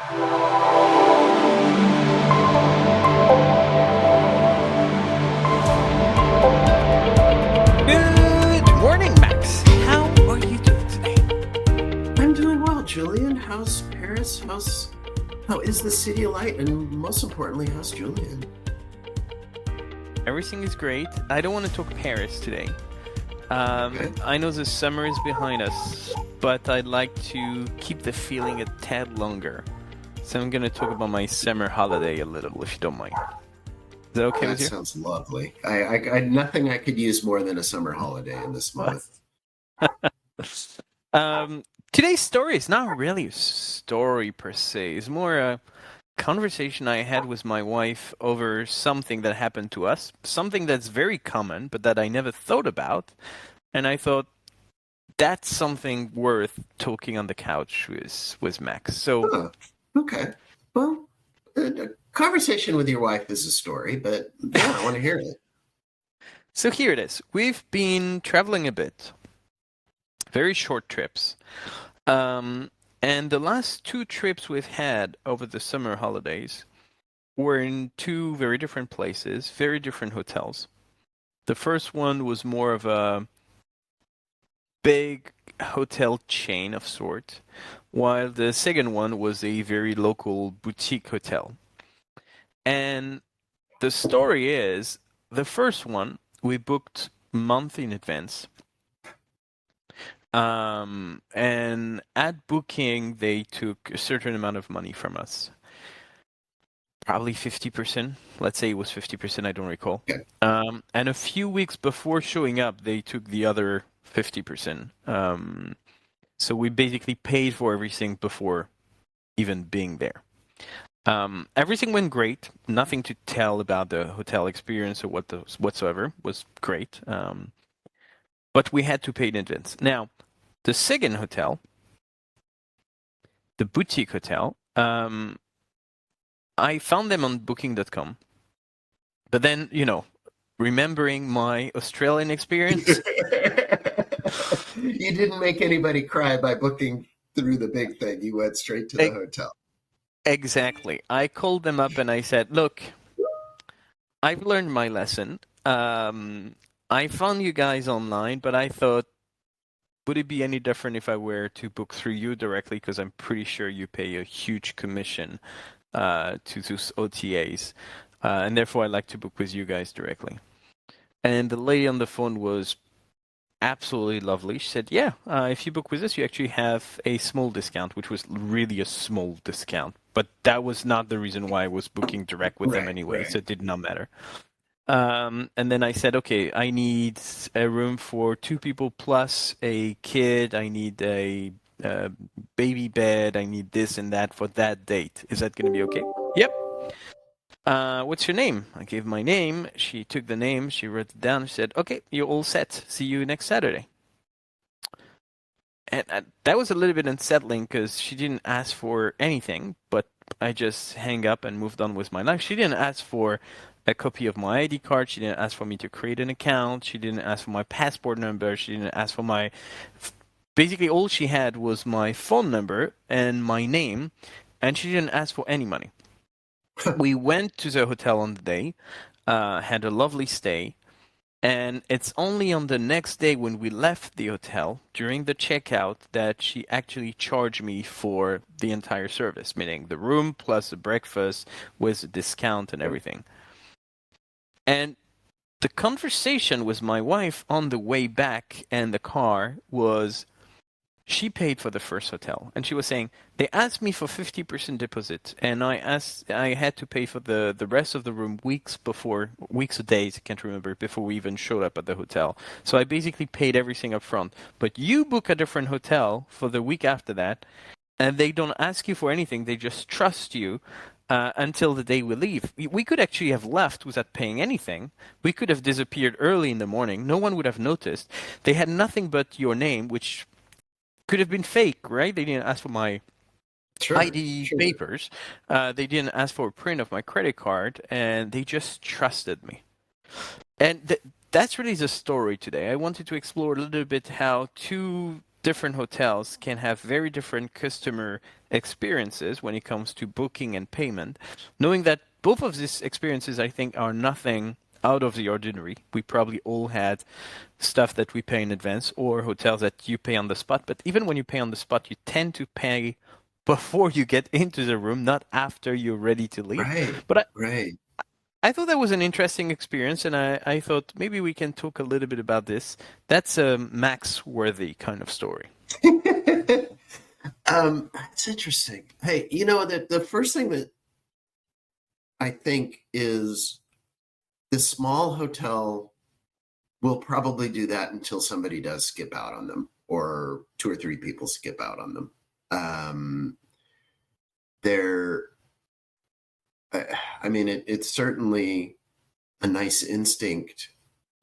Good morning, Max. How are you doing today? I'm doing well, Julien. How's Paris? How is the city of light? And most importantly, how's Julien? Everything is great. I don't want to talk Paris today. Okay. I know the summer is behind us, but I'd like to keep the feeling a tad longer. So I'm going to talk about my summer holiday a little, if you don't mind. Is that okay That with you? sounds lovely. I nothing I could use more than a summer holiday in this moment. Today's story is not really a story per se. It's more a conversation I had with my wife over something that happened to us, something that's very common, but that I never thought about. And I thought that's something worth talking on the couch with Max. So Oh, okay. Well, a conversation with your wife is a story, but yeah, I want to hear it. so here it is. We've been traveling a bit, very short trips. And the last two trips we've had over the summer holidays were in two very different places, very different hotels. The first one was more of a big hotel chain of sort, while the second one was a very local boutique hotel. And the story is, the first one we booked a month in advance. And at booking, they took a certain amount of money from us. Probably 50%. Let's say it was 50%, I don't recall. Okay. And a few weeks before showing up, they took the other 50%. So we basically paid for everything before even being there. Everything went great. Nothing to tell about the hotel experience or whatsoever. Was great. But we had to pay in advance. Now, the second hotel, the boutique hotel, I found them on booking.com. But then, remembering my Australian experience. You didn't make anybody cry by booking through the big thing. You went straight to the hotel. Exactly. I called them up and I said, look, I've learned my lesson. I found you guys online, but I thought, would it be any different if I were to book through you directly? Because I'm pretty sure you pay a huge commission to those OTAs. And therefore, I like to book with you guys directly. And the lady on the phone was absolutely lovely. She said, yeah, if you book with us, you actually have a small discount, which was really a small discount. But that was not the reason why I was booking direct with them anyway, Right. so it did not matter. And then I said, okay, I need a room for 2 people plus a kid. I need a baby bed. I need this and that for that date. Is that going to be okay? Yep. What's your name? I gave my name. She took the name. She wrote it down. She said, okay, you're all set. See you next Saturday. And that was a little bit unsettling because she didn't ask for anything, but I just hang up and moved on with my life. She didn't ask for a copy of my ID card. She didn't ask for me to create an account. She didn't ask for my passport number. She didn't ask for my... Basically, all she had was my phone number and my name, and she didn't ask for any money. We went to the hotel on the day, had a lovely stay, and it's only on the next day when we left the hotel, during the checkout, that she actually charged me for the entire service, meaning the room plus the breakfast with a discount and everything. And the conversation with my wife on the way back in the car was, she paid for the first hotel, and she was saying, they asked me for 50% deposit, and I had to pay for the rest of the room weeks or days, I can't remember, before we even showed up at the hotel. So I basically paid everything up front. But you book a different hotel for the week after that, and they don't ask you for anything. They just trust you until the day we leave. We could actually have left without paying anything. We could have disappeared early in the morning. No one would have noticed. They had nothing but your name, which could have been fake, right? They didn't ask for my ID papers. They didn't ask for a print of my credit card, and they just trusted me. And that's really the story today. I wanted to explore a little bit how two different hotels can have very different customer experiences when it comes to booking and payment, knowing that both of these experiences, I think, are nothing out of the ordinary. We probably all had stuff that we pay in advance or hotels that you pay on the spot. But even when you pay on the spot, you tend to pay before you get into the room, not after you're ready to leave. Right, But right. I thought that was an interesting experience, and I thought maybe we can talk a little bit about this. That's a Max worthy kind of story. It's interesting. Hey, the first thing that I think is the small hotel will probably do that until somebody does skip out on them, or two or three people skip out on them. They're, I mean, it's certainly a nice instinct.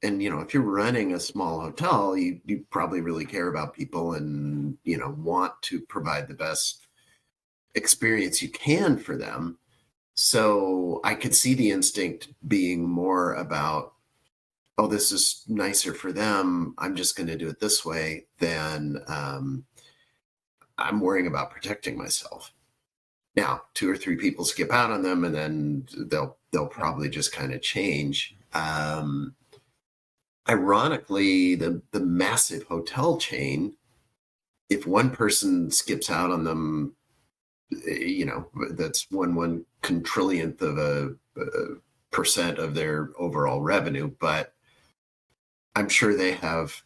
And, if you're running a small hotel, you probably really care about people and, want to provide the best experience you can for them. So I could see the instinct being more about, oh, this is nicer for them, I'm just going to do it this way, than I'm worrying about protecting myself. Now, two or three people skip out on them, and then they'll probably just kind of change. Ironically, the massive hotel chain, if one person skips out on them, that's one quintrillionth of a percent of their overall revenue. But I'm sure they have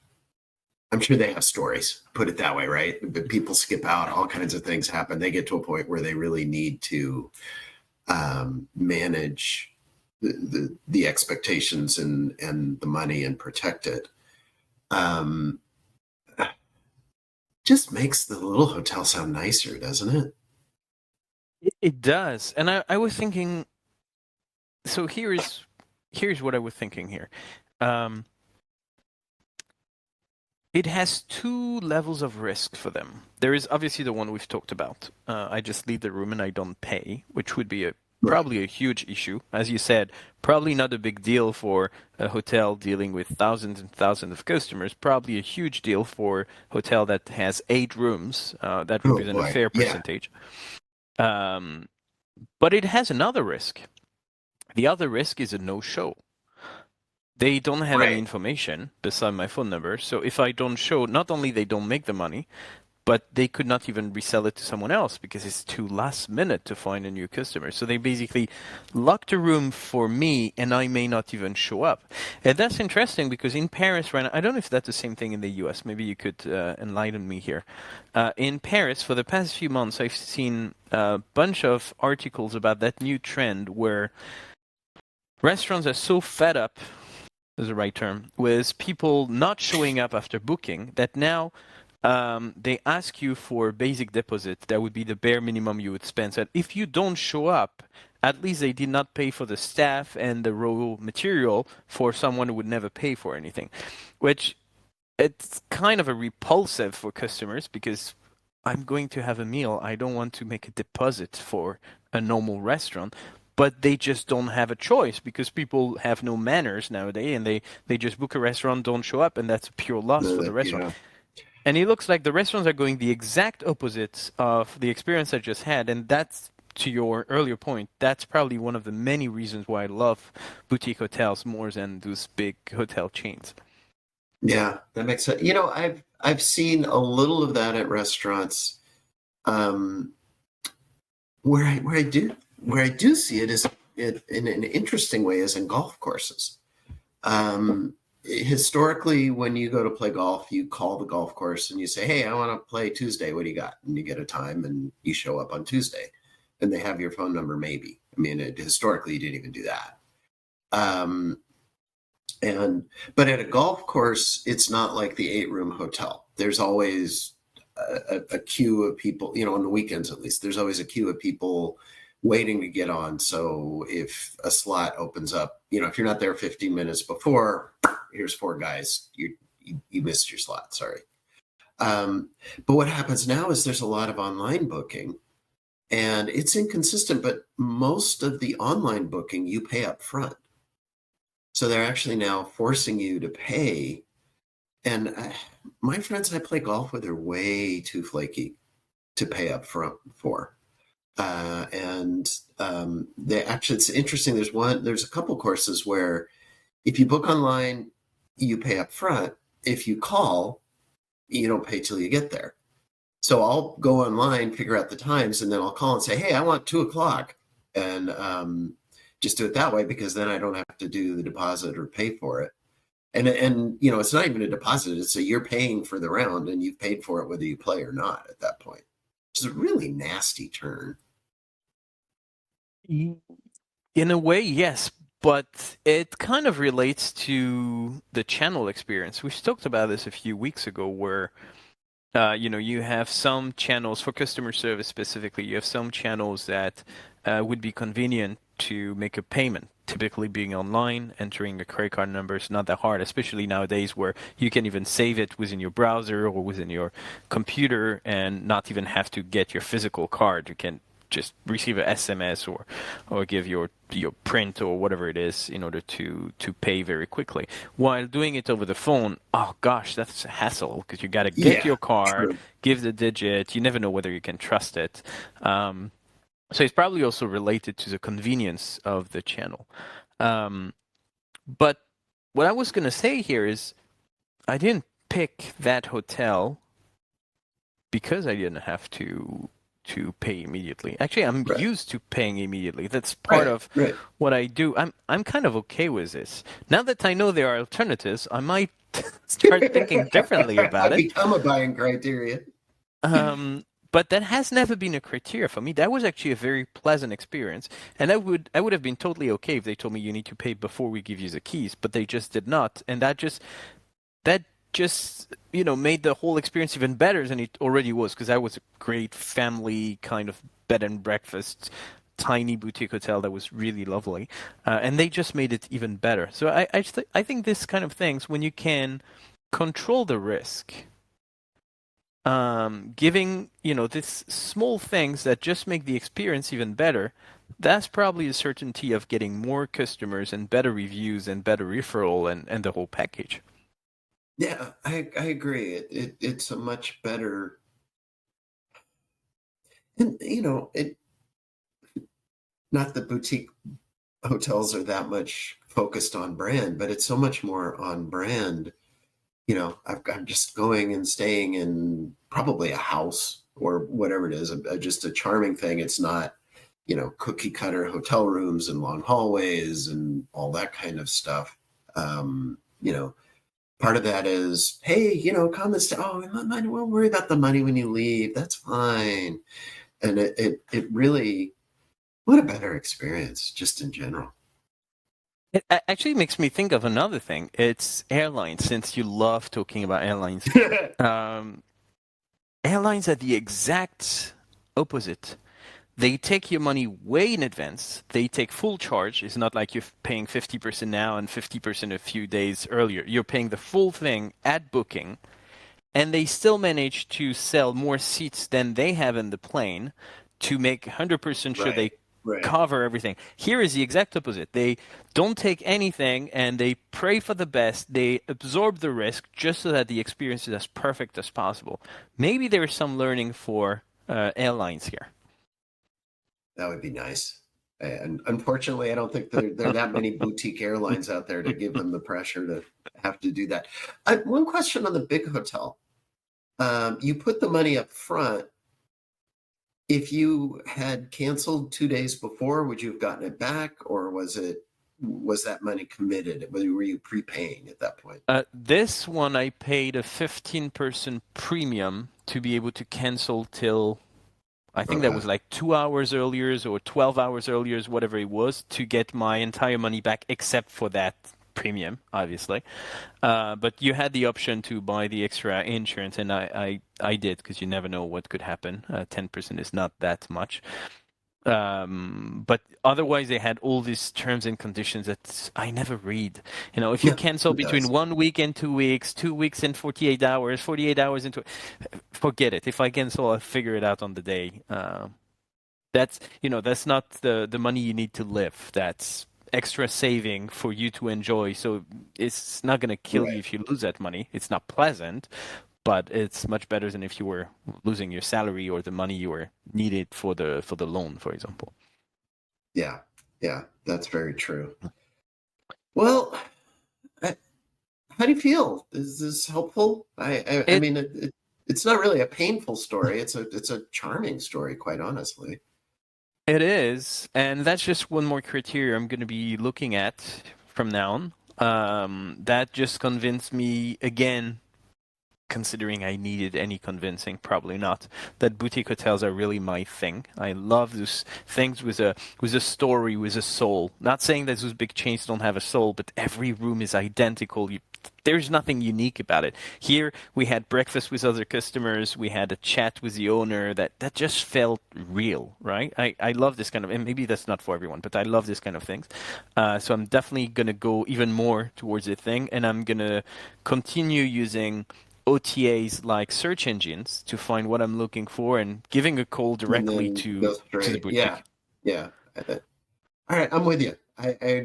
stories, put it that way, right? But people skip out, all kinds of things happen. They get to a point where they really need to manage the expectations and the money and protect it. Just makes the little hotel sound nicer, doesn't it? It does, and I was thinking. So here's what I was thinking here. It has two levels of risk for them. There is obviously the one we've talked about. I just leave the room and I don't pay, which would be probably a huge issue. As you said, probably not a big deal for a hotel dealing with thousands and thousands of customers. Probably a huge deal for a hotel that has 8 rooms. That represents a fair percentage. But it has another risk. The other risk is a no-show. They don't have any information beside my phone number. So if I don't show, not only they don't make the money, but they could not even resell it to someone else because it's too last minute to find a new customer. So they basically locked a room for me, and I may not even show up. And that's interesting because in Paris right now, I don't know if that's the same thing in the US. Maybe you could enlighten me here. In Paris, for the past few months, I've seen a bunch of articles about that new trend where restaurants are so fed up, is the right term, with people not showing up after booking that now they ask you for basic deposit. That would be the bare minimum you would spend. So if you don't show up, at least they did not pay for the staff and the raw material for someone who would never pay for anything, which it's kind of a repulsive for customers because I'm going to have a meal. I don't want to make a deposit for a normal restaurant. But they just don't have a choice because people have no manners nowadays, and they just book a restaurant, don't show up, and that's a pure loss for the restaurant. Yeah. And it looks like the restaurants are going the exact opposite of the experience I just had, and that's, to your earlier point, that's probably one of the many reasons why I love boutique hotels more than those big hotel chains. Yeah, that makes sense. I've seen a little of that at restaurants. Where I do see it is in an interesting way is in golf courses. Historically, when you go to play golf, you call the golf course and you say, "Hey, I want to play Tuesday. What do you got?" And you get a time and you show up on Tuesday, and they have your phone number. Maybe, I mean, historically, you didn't even do that. But at a golf course, it's not like the 8-room hotel. There's always a queue of people. On the weekends at least, there's always a queue of people waiting to get on. So if a slot opens up, if you're not there 15 minutes before, here's 4 guys. You missed your slot. Sorry. But what happens now is there's a lot of online booking, and it's inconsistent. But most of the online booking you pay up front, so they're actually now forcing you to pay. And My friends I play golf with are way too flaky to pay up front for. And they actually, it's interesting. There's a couple courses where if you book online, you pay up front. If you call, you don't pay till you get there. So I'll go online, figure out the times, and then I'll call and say, "Hey, I want 2 o'clock," and just do it that way because then I don't have to do the deposit or pay for it. And it's not even a deposit; it's you're paying for the round, and you've paid for it whether you play or not at that point. It's a really nasty turn. In a way, yes, but it kind of relates to the channel experience. We talked about this a few weeks ago, where you have some channels for customer service specifically. You have some channels that would be convenient to make a payment. Typically, being online, entering a credit card number is not that hard, especially nowadays where you can even save it within your browser or within your computer and not even have to get your physical card. You can just receive an SMS or give your print or whatever it is in order to pay very quickly. While doing it over the phone, oh gosh, that's a hassle because you got to get Yeah, your card, true. give the digit. You never know whether you can trust it. So it's probably also related to the convenience of the channel. But what I was going to say here is I didn't pick that hotel because I didn't have to pay immediately. Actually, I'm Right, used to paying immediately. That's part right, of right. what I do. I'm kind of okay with this. Now that I know there are alternatives, I might start thinking differently about That it. become a buying criteria. But that has never been a criteria for me. That was actually a very pleasant experience, and I would have been totally okay if they told me you need to pay before we give you the keys, but they just did not, and that just made the whole experience even better than it already was because that was a great family kind of bed and breakfast tiny boutique hotel that was really lovely, and they just made it even better. So I think this kind of things when you can control the risk, giving these small things that just make the experience even better, that's probably a certainty of getting more customers and better reviews and better referral and the whole package. Yeah, I agree. It's a much better, and it not that boutique hotels are that much focused on brand, but it's so much more on brand. I'm just going and staying in probably a house or whatever it is, just a charming thing. It's not, cookie cutter hotel rooms and long hallways and all that kind of stuff. Um, you know, Part of that is, hey, come and stay. Oh, we'll worry about the money when you leave. That's fine. And it really, what a better experience just in general. Actually makes me think of another thing. It's airlines, since you love talking about airlines. Um, Airlines are the exact opposite. They take your money way in advance. They take full charge. It's not like you're paying 50% now and 50% a few days earlier. You're paying the full thing at booking, and they still manage to sell more seats than they have in the plane to make 100% sure Right, they right. cover everything. Here is the exact opposite. They don't take anything and they pray for the best. They absorb the risk just so that the experience is as perfect as possible. Maybe there is some learning for airlines here. That would be nice. And unfortunately, I don't think there are that many boutique airlines out there to give them the pressure to have to do that. One question on the big hotel. You put the money up front. If you had canceled 2 days before, would you have gotten it back, or was that money committed? Were you prepaying at that point? This one I paid a 15% premium to be able to cancel till I think that Okay. was like 2 hours earlier or 12 hours earlier, whatever it was, to get my entire money back, except for that premium, obviously. But you had the option to buy the extra insurance, and I did because you never know what could happen. 10% is not that much. But otherwise, they had all these terms and conditions that I never read. If you Yeah, cancel it between does. 1 week and 2 weeks, 2 weeks and 48 hours, 48 hours into, forget it. If I cancel, I'll figure it out on the day. That's not the money you need to live. That's extra saving for you to enjoy. So it's not going to kill you Right. if you lose that money. It's not pleasant, but it's much better than if you were losing your salary or the money you were needed for the loan, for example. Yeah. Yeah. That's very true. Well, I, how do you feel? Is this helpful? I It mean, it's not really a painful story. It's a charming story, quite honestly. it is, and that's just one more criteria I'm going to be looking at from now on. That just convinced me again, considering I needed any convincing, probably not, that boutique hotels are really my thing. I love those things with a story, with a soul. Not saying that those big chains don't have a soul, but every room is identical. There's nothing unique about it. Here we had breakfast with other customers, we had a chat with the owner that just felt real, right? I love this kind of, and maybe that's not for everyone, but I love this kind of things. So I'm definitely gonna go even more towards the thing, and I'm gonna continue using OTAs like search engines to find what I'm looking for and giving a call And directly then go to the straight. Yeah. boutique. Yeah. All right, I'm with you.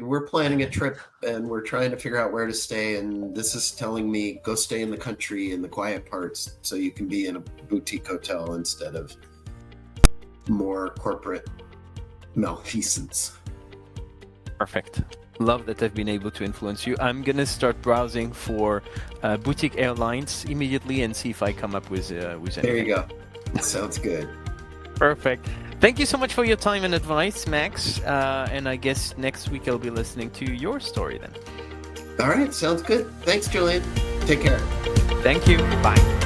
We're planning a trip and we're trying to figure out where to stay. And this is telling me go stay in the country in the quiet parts so you can be in a boutique hotel instead of more corporate malfeasance. Perfect. Love that I've been able to influence you. I'm gonna start browsing for boutique airlines immediately and see if I come up with anything. There you go. Sounds good. Perfect. Thank you so much for your time and advice, Max. And I guess next week I'll be listening to your story then. All right, sounds good. Thanks, Julien. Take care. Thank you. Bye.